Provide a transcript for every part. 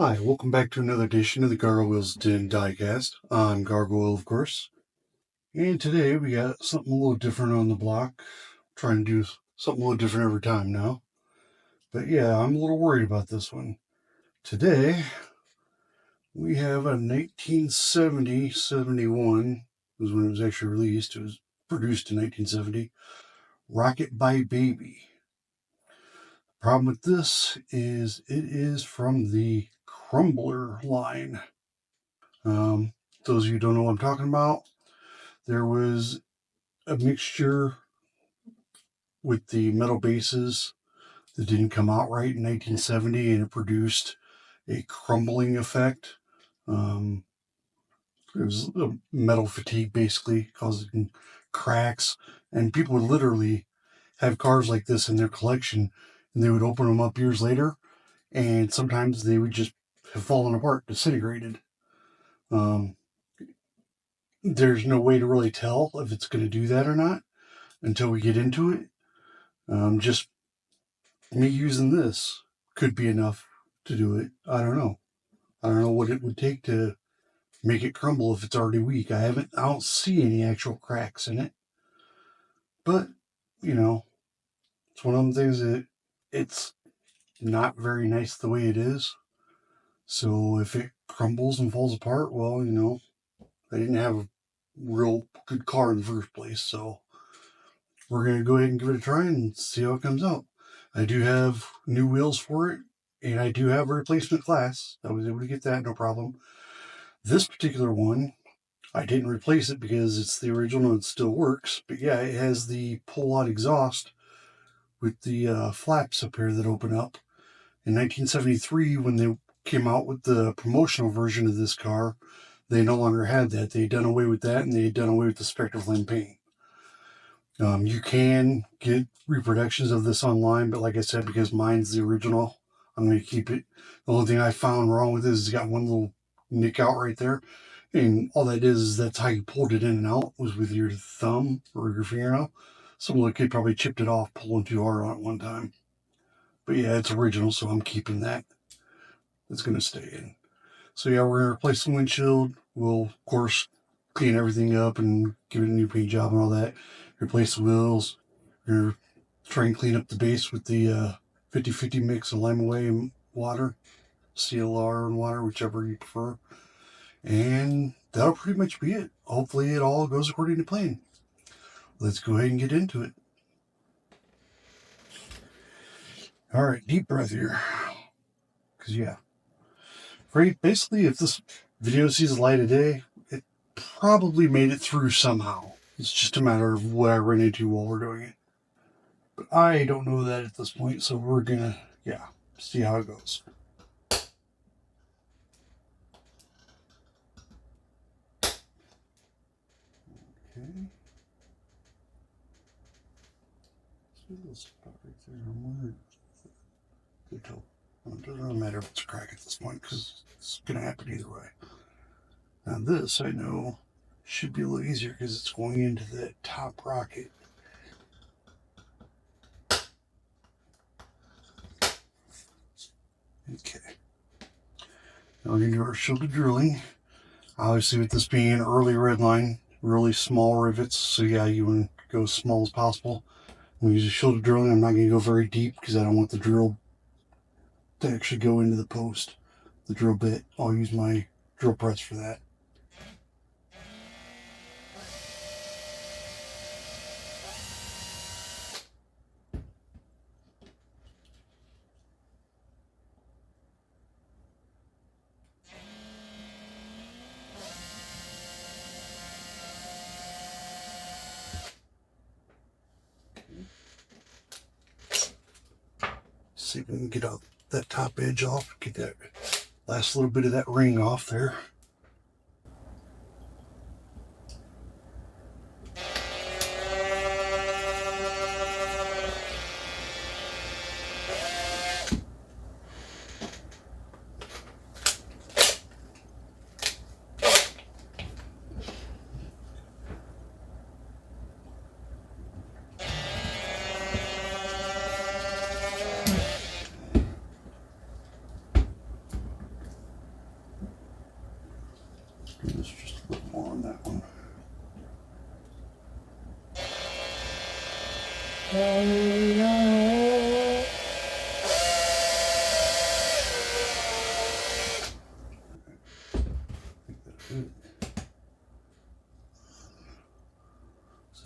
Hi, welcome back to another edition of the Gargoyles Den Diecast. I'm Gargoyle, of course. And today we got something a little different on the block. Trying to do something a little different every time now. But yeah, I'm a little worried about this one. Today, we have a 1970-71, was when it was actually released. It was produced in 1970, Rocket by Baby. Problem with this is it is from the Crumbler line. Those of you who don't know what I'm talking about, there was a mixture with the metal bases that didn't come out right in 1970, and it produced a crumbling effect. It was a metal fatigue, basically, causing cracks, and people would literally have cars like this in their collection, and they would open them up years later, and sometimes they would just have fallen apart, disintegrated. There's no way to really tell if it's going to do that or not until we get into it. Just me using this could be enough to do it. I don't know. I don't know what it would take to make it crumble if it's already weak. I don't see any actual cracks in it. But, it's one of them things that it's not very nice the way it is. So if it crumbles and falls apart, well, they didn't have a real good car in the first place. So we're going to go ahead and give it a try and see how it comes out. I do have new wheels for it, and I do have a replacement glass. I was able to get that, no problem. This particular one, I didn't replace it because it's the original and it still works. But yeah, it has the pull-out exhaust with the flaps up here that open up. In 1973, when they came out with the promotional version of this car, they no longer had that. They had done away with that, and they had done away with the Spectraflame paint. You can get reproductions of this online, but like I said, because mine's the original, I'm going to keep it. The only thing I found wrong with it is it's got one little nick out right there. And all that is that's how you pulled it in and out, was with your thumb or your fingernail. Some little kid probably chipped it off pulling too hard on it one time. But yeah, it's original, so I'm keeping that. It's going to stay in. So yeah, we're going to replace the windshield. We'll, of course, clean everything up and give it a new paint job and all that. Replace the wheels. We're going to try and clean up the base with the 50-50 mix of lime away and water. CLR and water, whichever you prefer. And that'll pretty much be it. Hopefully it all goes according to plan. Let's go ahead and get into it. All right, deep breath here. Because, yeah. Basically, if this video sees the light of day, it probably made it through somehow. It's just a matter of what I run into while we're doing it. But I don't know that at this point, so we're gonna, see how it goes. Okay. See this spot right there. I'm wondering. Good tool. It doesn't really matter if it's a crack at this point because it's gonna happen either way. Now this, I know, should be a little easier because it's going into that top rocket. Okay. Now we're going to do our shielded drilling. Obviously, with this being an early red line, really small rivets, so yeah, you want to go as small as possible. When we use a shielded drilling, I'm not going to go very deep because I don't want the drill to actually go into the post, the drill bit. I'll use my drill press for that. See if we can get that top edge off, get that last little bit of that ring off there. Is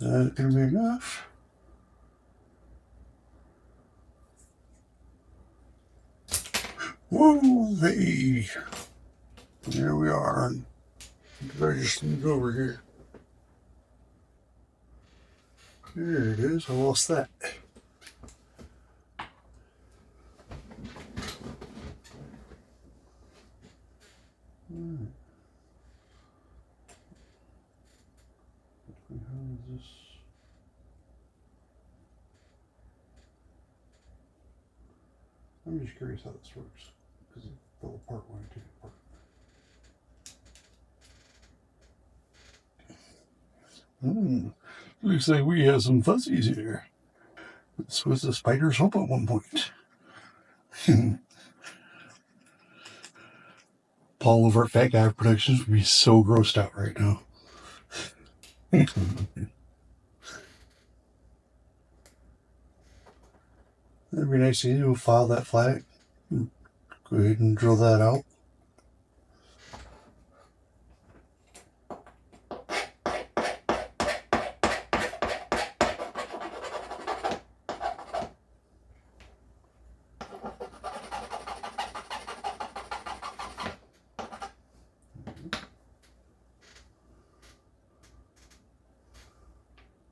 that going to be enough? Whoa, hey. There we are. I just moved over here. There it is. I lost that. Right. How is this? I'm just curious how this works because it fell apart when I took it apart. Looks like we have some fuzzies here. This was the spider's hope at one point. Paul over at Fat Guy Productions would be so grossed out right now. That'd be nice to you. File that flat. Go ahead and drill that out.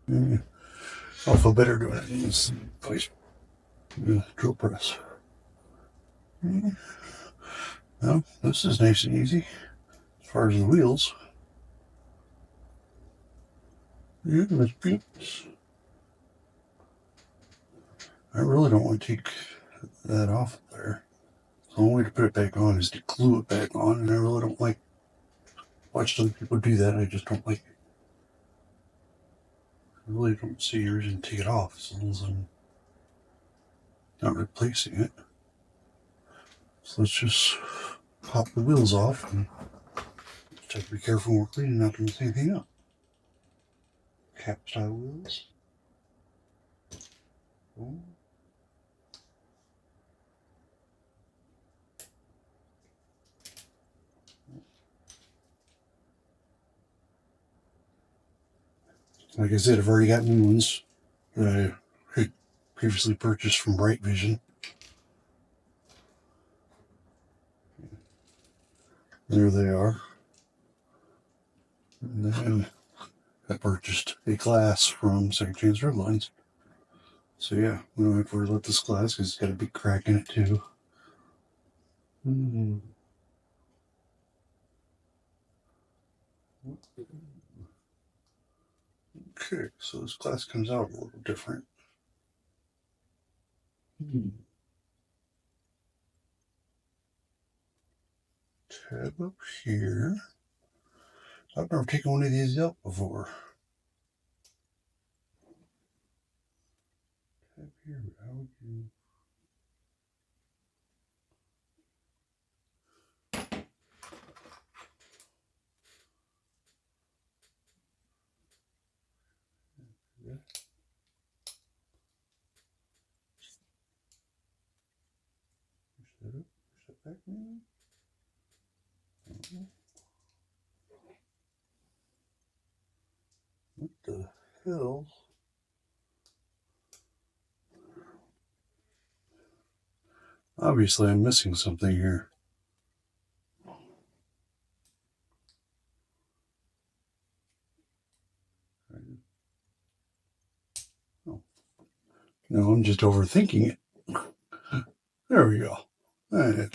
Yeah. I'll feel better doing it in this place. Drill press. Well, this is nice and easy as far as the wheels. Yeah, that's beautiful. I really don't want to take that off there. The only way to put it back on is to glue it back on, and I really don't like watching people do that. I just don't like it. I really don't see a reason to take it off as long as I'm not replacing it. So let's just pop the wheels off and just have to be careful when we're cleaning, not to mess anything up. Cap style wheels. Boom. Like I said, I've already got new ones that I had previously purchased from Bright Vision. There they are. And then I purchased a glass from Second Chance Redlines. So yeah, we don't have to worry about this glass because it's got a big crack in it too. Okay, so this glass comes out a little different. Tab up here. I've never taken one of these out before. Tab here, how would you... Yeah. Push that up, push that back maybe? What the hell? Obviously I'm missing something here. Oh. No, I'm just overthinking it. There we go. Right.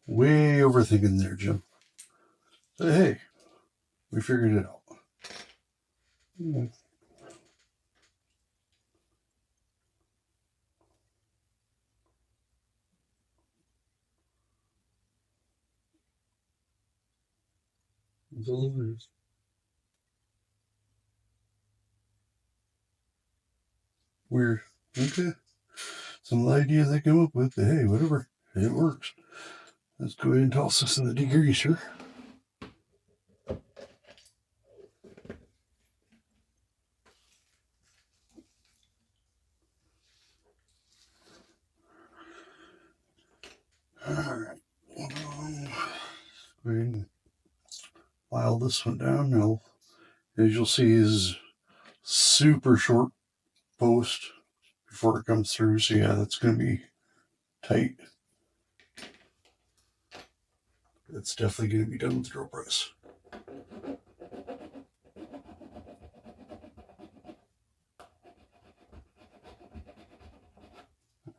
Way overthinking there, Jim. But hey, we figured it out. Yeah. That's all it is. Weird. Okay. Some ideas I came up with, but hey, whatever. It works. Let's go ahead and toss this in the degreaser. file this one down. Now, as you'll see, is super short post before it comes through. So yeah, that's going to be tight. It's definitely going to be done with the drill press.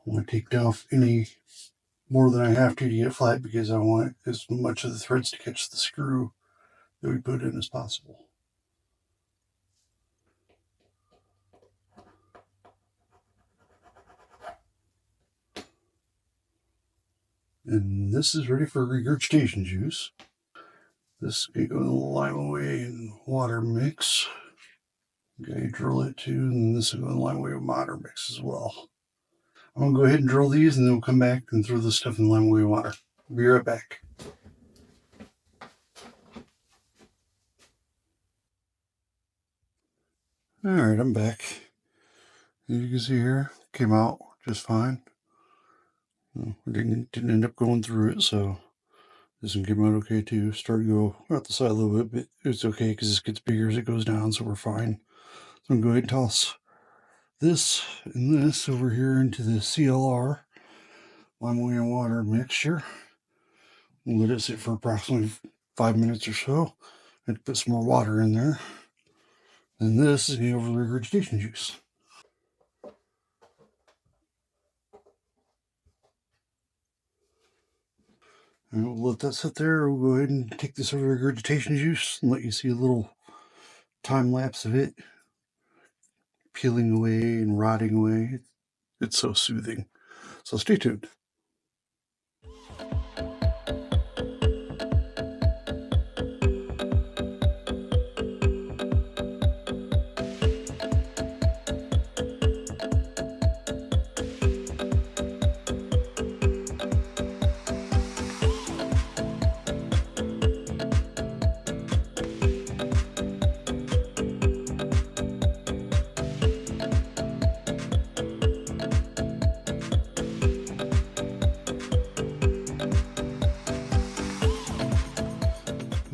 I'm going to take down any more than I have to get it flat because I want as much of the threads to catch the screw that we put in as possible. And this is ready for regurgitation juice. This can go in the lime away and water mix. Okay, drill it too, and this will go in the lime away with water mix as well. I'm gonna go ahead and drill these, and then we'll come back and throw this stuff in the lime away water. Be right back. All right, I'm back. As you can see here, came out just fine. Didn't end up going through it, so this one came out okay too. Started to go out the side a little bit, but it's okay because this gets bigger as it goes down, so we're fine. So I'm going to go ahead and toss this and this over here into the CLR lime away and water mixture. We'll let it sit for approximately 5 minutes or so. And put some more water in there. And this is the over regurgitation juice. And we'll let that sit there. We'll go ahead and take this over regurgitation juice and let you see a little time lapse of it peeling away and rotting away. It's so soothing. So stay tuned.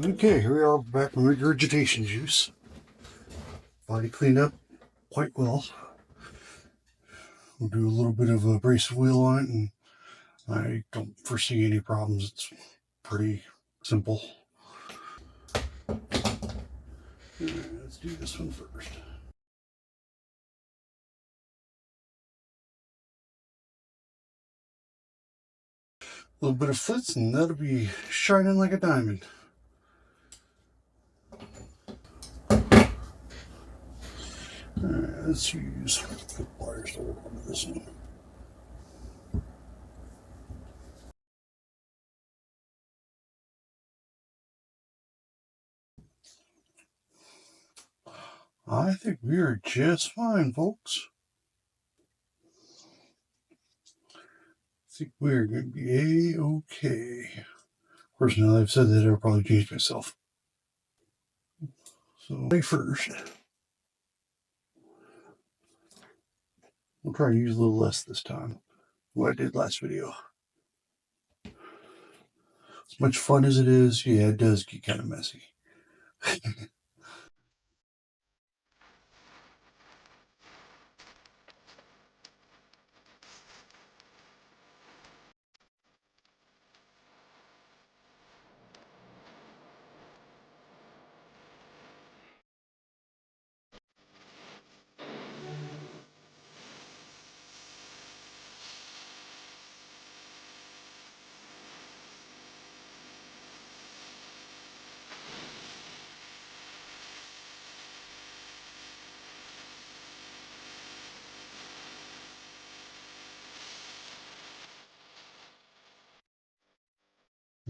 Okay, here we are back from regurgitation juice. Body cleaned up quite well. We'll do a little bit of a abrasive wheel on it, and I don't foresee any problems. It's pretty simple. Let's do this one first. A little bit of flitz and that'll be shining like a diamond. Alright, let's use the pliers to work on this one. I think we are just fine, folks. I think we're going to be A-okay. Of course, now that I've said that, I'll probably change myself. So, first, we'll try to use a little less this time than what I did last video. As much fun as it is, yeah, it does get kind of messy.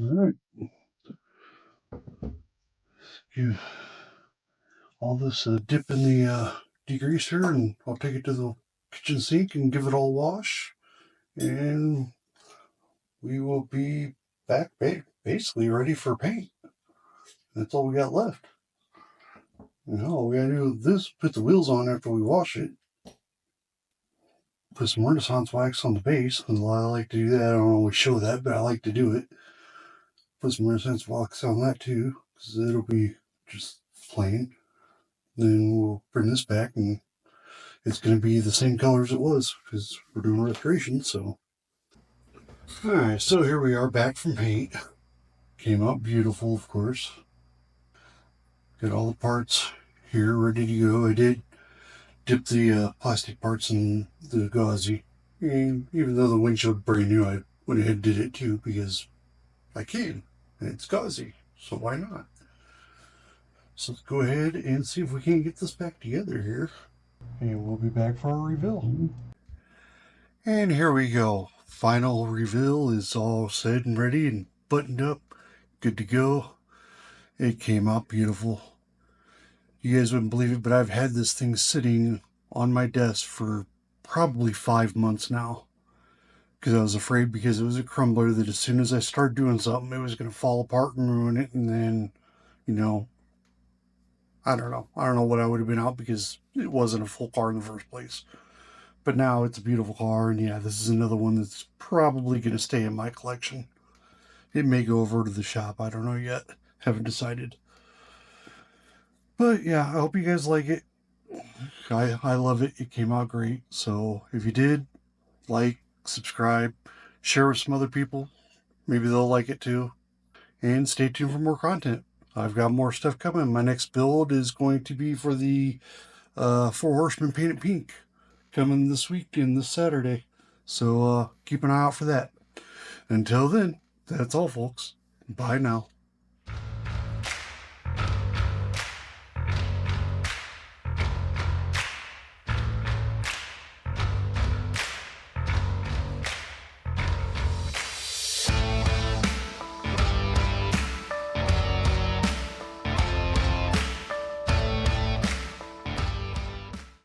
Alright. Give all this a dip in the degreaser, and I'll take it to the kitchen sink and give it all a wash. And we will be back basically ready for paint. That's all we got left. All we gotta do is put the wheels on after we wash it. Put some Renaissance wax on the base. I like to do that. I don't always show that, but I like to do it. Put some Renaissance wax on that too. because it'll be just plain. Then we'll bring this back and it's going to be the same color as it was because we're doing restoration. So, all right, so here we are back from paint. Came out beautiful, of course. Got all the parts here ready to go. I did dip the plastic parts in the gauzy. And even though the windshield brand new, I went ahead and did it too because I can. And it's gauzy, so why not? So let's go ahead and see if we can get this back together here. And we'll be back for our reveal. And here we go. Final reveal is all said and ready and buttoned up. Good to go. It came out beautiful. You guys wouldn't believe it, but I've had this thing sitting on my desk for probably 5 months now. Because I was afraid, because it was a crumbler, that as soon as I started doing something, it was going to fall apart and ruin it. And then, you know, I don't know. I don't know what I would have been out, because it wasn't a full car in the first place. But now it's a beautiful car, and yeah, this is another one that's probably going to stay in my collection. It may go over to the shop. I don't know yet. Haven't decided. But yeah, I hope you guys like it. I love it. It came out great. So if you did, like, subscribe, share with some other people. Maybe they'll like it too. And stay tuned for more content. I've got more stuff coming. My next build is going to be for the Four Horsemen Painted Pink, coming this weekend, this Saturday. So keep an eye out for that. Until then, that's all, folks. Bye now.